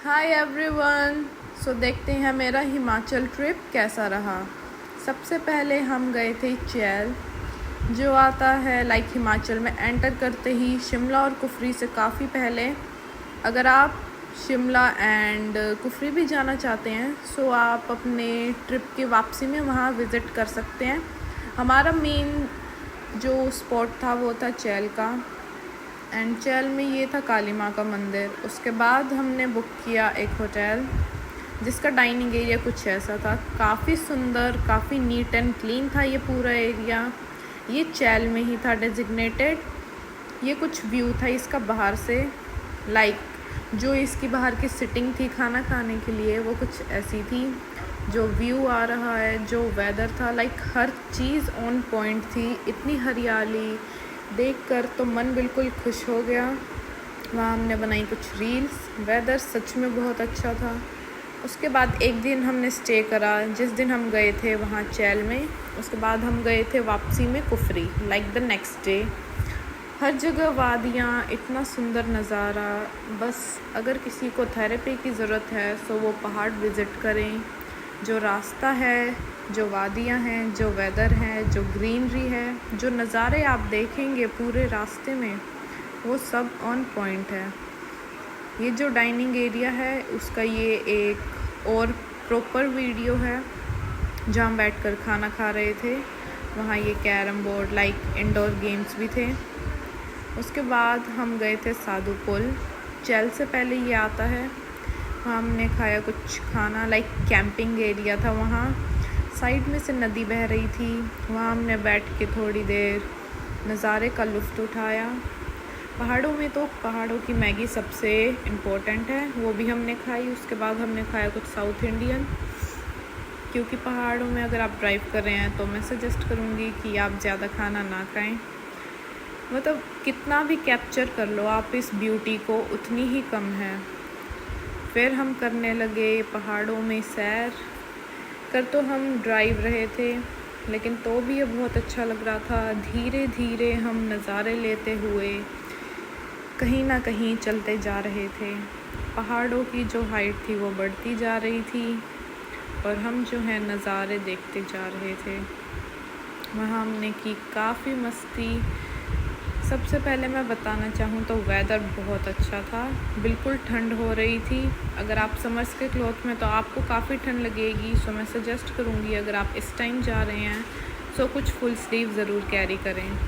Hi everyone. सो देखते हैं मेरा हिमाचल ट्रिप कैसा रहा। सबसे पहले हम गए थे चैल, जो आता है हिमाचल में एंटर करते ही शिमला और कुफरी से काफ़ी पहले। अगर आप शिमला एंड कुफरी भी जाना चाहते हैं सो आप अपने ट्रिप की वापसी में वहाँ विज़िट कर सकते हैं। हमारा मेन जो स्पॉट था वो था चैल का, एंड चैल में ये था काली माँ का मंदिर। उसके बाद हमने बुक किया एक होटल जिसका डाइनिंग एरिया कुछ ऐसा था, काफ़ी सुंदर, काफ़ी नीट एंड क्लीन था ये पूरा एरिया। ये चैल में ही था डेजिग्नेटेड। ये कुछ व्यू था इसका बाहर से, जो इसकी बाहर की सिटिंग थी खाना खाने के लिए वो कुछ ऐसी थी। जो व्यू आ रहा है, जो वेदर था, हर चीज़ ऑन पॉइंट थी। इतनी हरियाली देखकर तो मन बिल्कुल खुश हो गया। वहाँ हमने बनाई कुछ रील्स। वेदर सच में बहुत अच्छा था। उसके बाद एक दिन हमने स्टे करा जिस दिन हम गए थे वहाँ चैल में। उसके बाद हम गए थे वापसी में कुफरी द नेक्स्ट डे। हर जगह वादियाँ, इतना सुंदर नज़ारा। बस अगर किसी को थेरेपी की ज़रूरत है तो वो पहाड़ विज़िट करें। जो रास्ता है, जो वादियाँ हैं, जो वेदर है, जो ग्रीनरी है, जो नज़ारे आप देखेंगे पूरे रास्ते में, वो सब ऑन पॉइंट है। ये जो डाइनिंग एरिया है उसका ये एक और प्रॉपर वीडियो है जहाँ हम बैठकर खाना खा रहे थे। वहाँ ये कैरम बोर्ड इंडोर गेम्स भी थे। उसके बाद हम गए थे साधु पुल, चैल से पहले ये आता है। वहाँ हमने खाया कुछ खाना, कैंपिंग एरिया था। वहाँ साइड में से नदी बह रही थी। वहाँ हमने बैठ के थोड़ी देर नज़ारे का लुत्फ़ उठाया। पहाड़ों में तो पहाड़ों की मैगी सबसे इम्पोर्टेंट है, वो भी हमने खाई। उसके बाद हमने खाया कुछ साउथ इंडियन, क्योंकि पहाड़ों में अगर आप ड्राइव कर रहे हैं तो मैं सजेस्ट करूँगी कि आप ज़्यादा खाना ना खाएं। कितना भी कैप्चर कर लो आप इस ब्यूटी को, उतनी ही कम है। फिर हम करने लगे पहाड़ों में सैर। कर तो हम ड्राइव रहे थे लेकिन तो भी ये बहुत अच्छा लग रहा था। धीरे धीरे हम नज़ारे लेते हुए कहीं ना कहीं चलते जा रहे थे। पहाड़ों की जो हाइट थी वो बढ़ती जा रही थी और हम जो है नज़ारे देखते जा रहे थे। वहाँ हमने की काफ़ी मस्ती। सबसे पहले मैं बताना चाहूँ तो वेदर बहुत अच्छा था, बिल्कुल ठंड हो रही थी। अगर आप समर्स के क्लॉथ में तो आपको काफ़ी ठंड लगेगी, सो मैं सजेस्ट करूँगी अगर आप इस टाइम जा रहे हैं सो कुछ फुल स्लीव ज़रूर कैरी करें।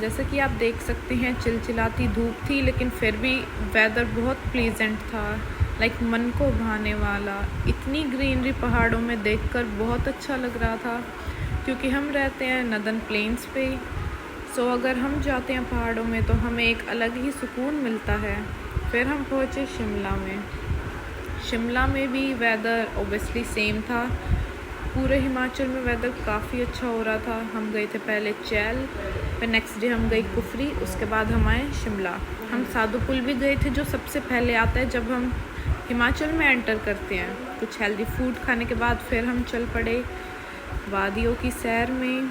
जैसे कि आप देख सकते हैं चिलचिलाती धूप थी लेकिन फिर भी वेदर बहुत प्लीजेंट था, मन को भाने वाला। इतनी ग्रीनरी पहाड़ों में देखकर बहुत अच्छा लग रहा था, क्योंकि हम रहते हैं नदन प्लेन्स पे। सो अगर हम जाते हैं पहाड़ों में तो हमें एक अलग ही सुकून मिलता है। फिर हम पहुँचे शिमला में। शिमला में भी वेदर ओबियसली सेम था। पूरे हिमाचल में वेदर काफ़ी अच्छा हो रहा था। हम गए थे पहले चैल, फिर नेक्स्ट डे हम गए कुफरी, उसके बाद हम आए शिमला। हम साधु पुल भी गए थे जो सबसे पहले आता है जब हम हिमाचल में एंटर करते हैं। कुछ हेल्दी फूड खाने के बाद फिर हम चल पड़े वादियों की सैर में।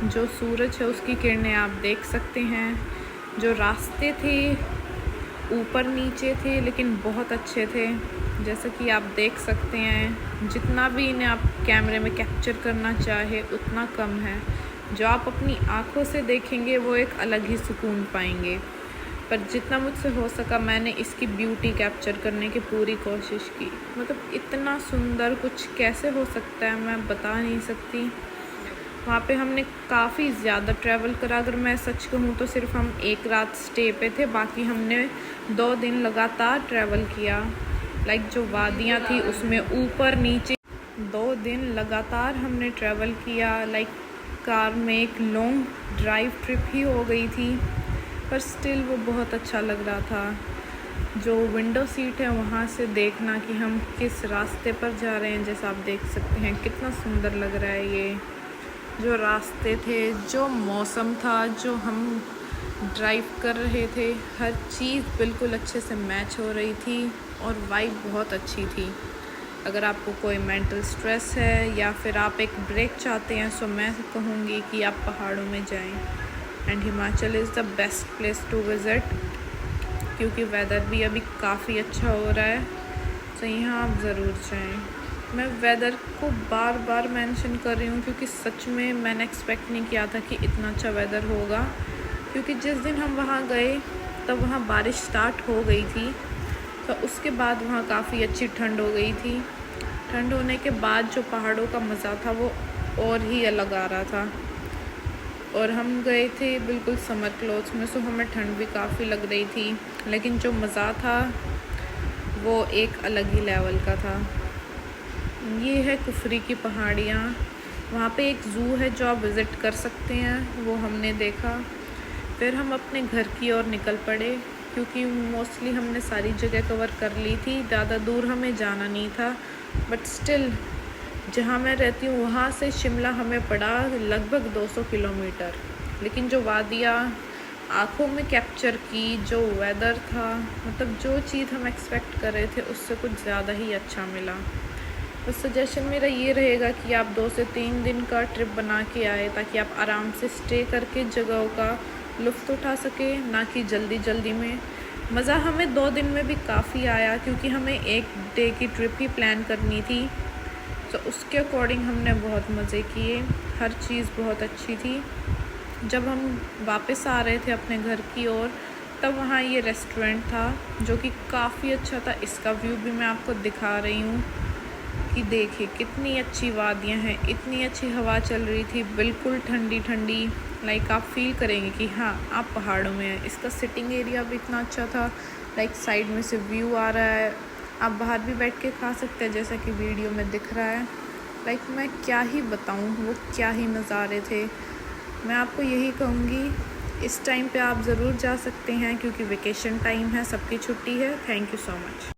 जो सूरज है उसकी किरणें आप देख सकते हैं। जो रास्ते थे ऊपर नीचे थे लेकिन बहुत अच्छे थे, जैसा कि आप देख सकते हैं। जितना भी इन्हें आप कैमरे में कैप्चर करना चाहे उतना कम है। जो आप अपनी आँखों से देखेंगे वो एक अलग ही सुकून पाएंगे। पर जितना मुझसे हो सका मैंने इसकी ब्यूटी कैप्चर करने की पूरी कोशिश की। इतना सुंदर कुछ कैसे हो सकता है मैं बता नहीं सकती। वहाँ पे हमने काफ़ी ज़्यादा ट्रैवल करा। अगर मैं सच कहूँ तो सिर्फ हम एक रात स्टे पे थे, बाकी हमने 2 दिन लगातार ट्रैवल किया। जो वादियाँ थी उसमें ऊपर नीचे 2 दिन लगातार हमने ट्रैवल किया। कार में एक लॉन्ग ड्राइव ट्रिप ही हो गई थी, पर स्टिल वो बहुत अच्छा लग रहा था। जो विंडो सीट है वहाँ से देखना कि हम किस रास्ते पर जा रहे हैं, जैसा आप देख सकते हैं कितना सुंदर लग रहा है ये। जो रास्ते थे, जो मौसम था, जो हम ड्राइव कर रहे थे, हर चीज़ बिल्कुल अच्छे से मैच हो रही थी और वाइब बहुत अच्छी थी। अगर आपको कोई मेंटल स्ट्रेस है या फिर आप एक ब्रेक चाहते हैं सो मैं कहूँगी कि आप पहाड़ों में जाएं। And Himachal is the best place to visit, क्योंकि वेदर भी अभी काफ़ी अच्छा हो रहा है। तो यहाँ आप ज़रूर जाएं। मैं वेदर को बार बार मेंशन कर रही हूँ क्योंकि सच में मैंने एक्सपेक्ट नहीं किया था कि इतना अच्छा वेदर होगा, क्योंकि जिस दिन हम वहाँ गए तब वहाँ बारिश स्टार्ट हो गई थी, तो उसके बाद वहाँ काफ़ी अच्छी ठंड हो गई थी। ठंड होने के बाद जो पहाड़ों का मज़ा था वो और ही अलग आ रहा था। और हम गए थे बिल्कुल समर क्लोथ्स में, सो हमें ठंड भी काफ़ी लग रही थी, लेकिन जो मज़ा था वो एक अलग ही लेवल का था। ये है कुफरी की पहाड़ियाँ। वहाँ पे एक ज़ू है जो आप विज़िट कर सकते हैं, वो हमने देखा। फिर हम अपने घर की ओर निकल पड़े क्योंकि मोस्टली हमने सारी जगह कवर कर ली थी, ज़्यादा दूर हमें जाना नहीं था। बट स्टिल जहाँ मैं रहती हूँ वहाँ से शिमला हमें पड़ा लगभग 200 किलोमीटर, लेकिन जो वादियाँ आँखों में कैप्चर की, जो वेदर था, मतलब जो चीज़ हम एक्सपेक्ट कर रहे थे उससे कुछ ज़्यादा ही अच्छा मिला। तो सजेशन मेरा ये रहेगा कि आप 2 से 3 दिन का ट्रिप बना के आए ताकि आप आराम से स्टे करके जगहों का लुत्फ़ उठा सके, ना कि जल्दी जल्दी में। मज़ा हमें 2 दिन में भी काफ़ी आया क्योंकि हमें 1 डे की ट्रिप ही प्लान करनी थी, तो उसके अकॉर्डिंग हमने बहुत मज़े किए। हर चीज़ बहुत अच्छी थी। जब हम वापस आ रहे थे अपने घर की ओर तब वहाँ ये रेस्टोरेंट था जो कि काफ़ी अच्छा था। इसका व्यू भी मैं आपको दिखा रही हूँ कि देखिए कितनी अच्छी वादियाँ हैं, इतनी अच्छी हवा चल रही थी, बिल्कुल ठंडी ठंडी। लाइक आप फील करेंगे कि हाँ आप पहाड़ों में हैं। इसका सिटिंग एरिया भी इतना अच्छा था, लाइक साइड में से व्यू आ रहा है, आप बाहर भी बैठ के खा सकते हैं जैसा कि वीडियो में दिख रहा है। लाइक मैं क्या ही बताऊँ, वो क्या ही नज़ारे थे। मैं आपको यही कहूँगी इस टाइम पे आप ज़रूर जा सकते हैं क्योंकि वेकेशन टाइम है, सबकी छुट्टी है। Thank you so much.